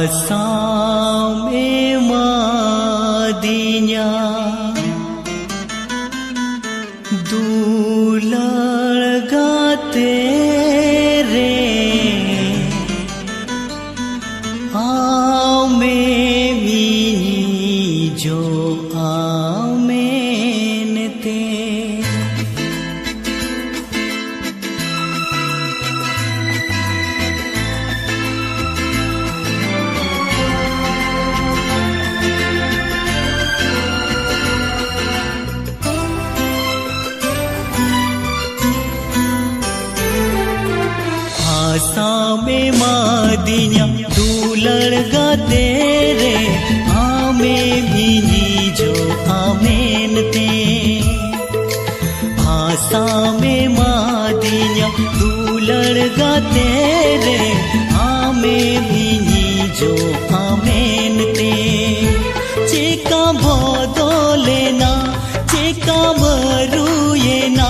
Asame madinya dularga tere ame mini jo amenete Asame madinya dularga tere ame bini jo amente Asame madinya dularga tere ame bini jo amente Cheka bodolena cheka baruyena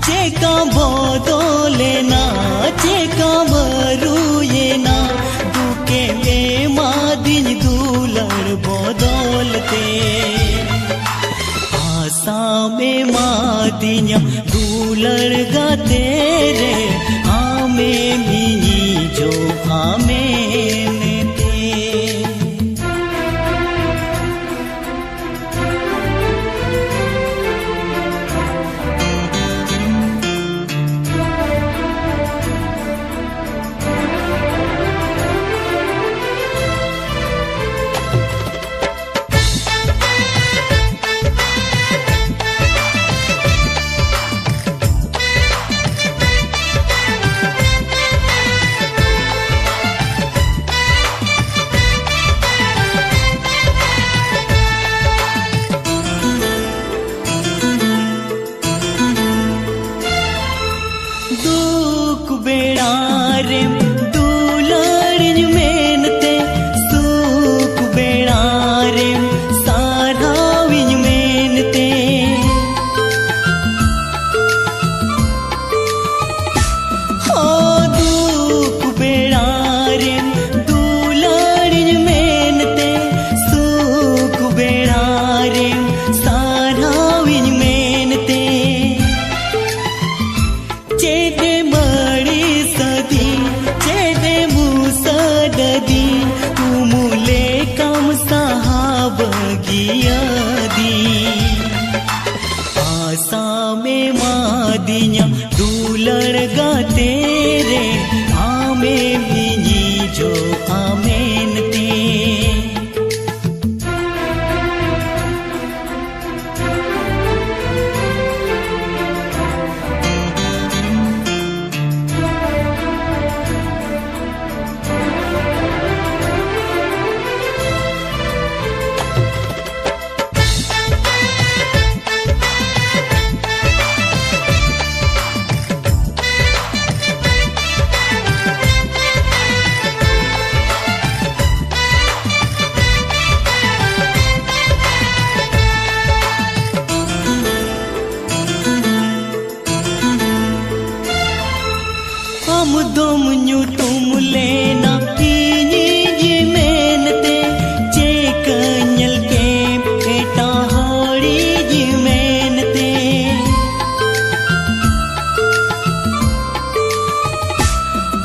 cheka bodolena cheka baruyena duke me madin dular bodolते Asame madinya dularga tere ame bini jo amenete दुख बेड़ारे दुलारिन मेनते सुख बेड़ारे साराविन मेनते हो दुख बेड़ारे दुलारिन मेनते सुख बेड़ारे साराविन मेनते चेदे मड़ी सदी चेदे मुसददी तुमुले कम साहबगिया दी आसामे मादिया दुलड़गा तेरे आमे बिनी जो आमेनते हम दुम न्यू तुम लेना इनी जी मेनते चे कन्यल के बेटा होड़ी जी मेनते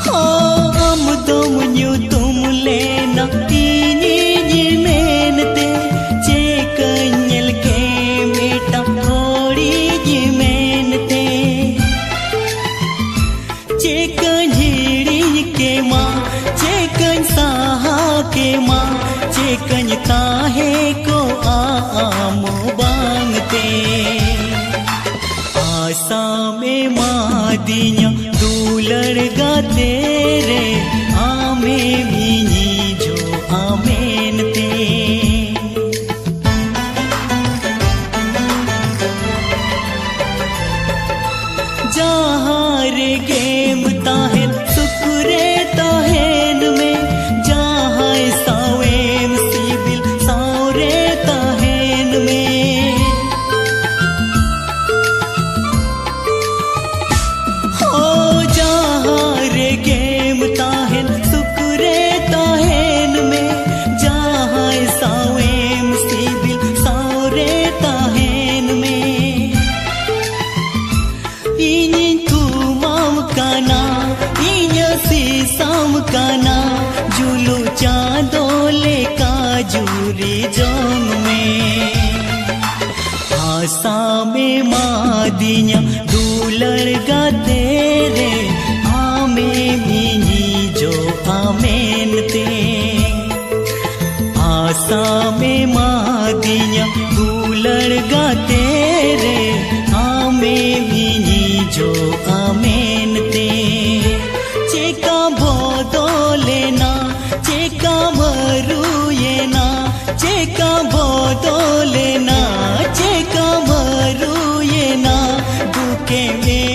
हो हम दुम न्यू तुम लेना इनी जी मेनते चे कन्यल के बेटा होड़ी जी मेनते चेकन हिड़ी के माँ चेकन साहा के माँ चेकन ताहे को आमो बांगते आसामे मादिया दुलड़गा तेरे आमे बिनी जो आमेनते जहाँ रे गेम ताहेन सुकुरे ताहेन में जहाँ सावेम सिबिल सावरे ताहेन में हो जहाँ रे गेम ताहेन सुकुरे ताहेन में Ini tumam kana, inya sisam kana, julu चांदोले का जूरी जोंग में आसा में मादिया दूलड़ गा तेरे आमे मिनी जो आमेन ते आसा में मादिया दूलड़ गा तेरे आमे मिनी जो आमेन ते चेका बोदो लेना चेका मरू ये ना चेका बोदो लेना चेका मरू ये ना दुखे में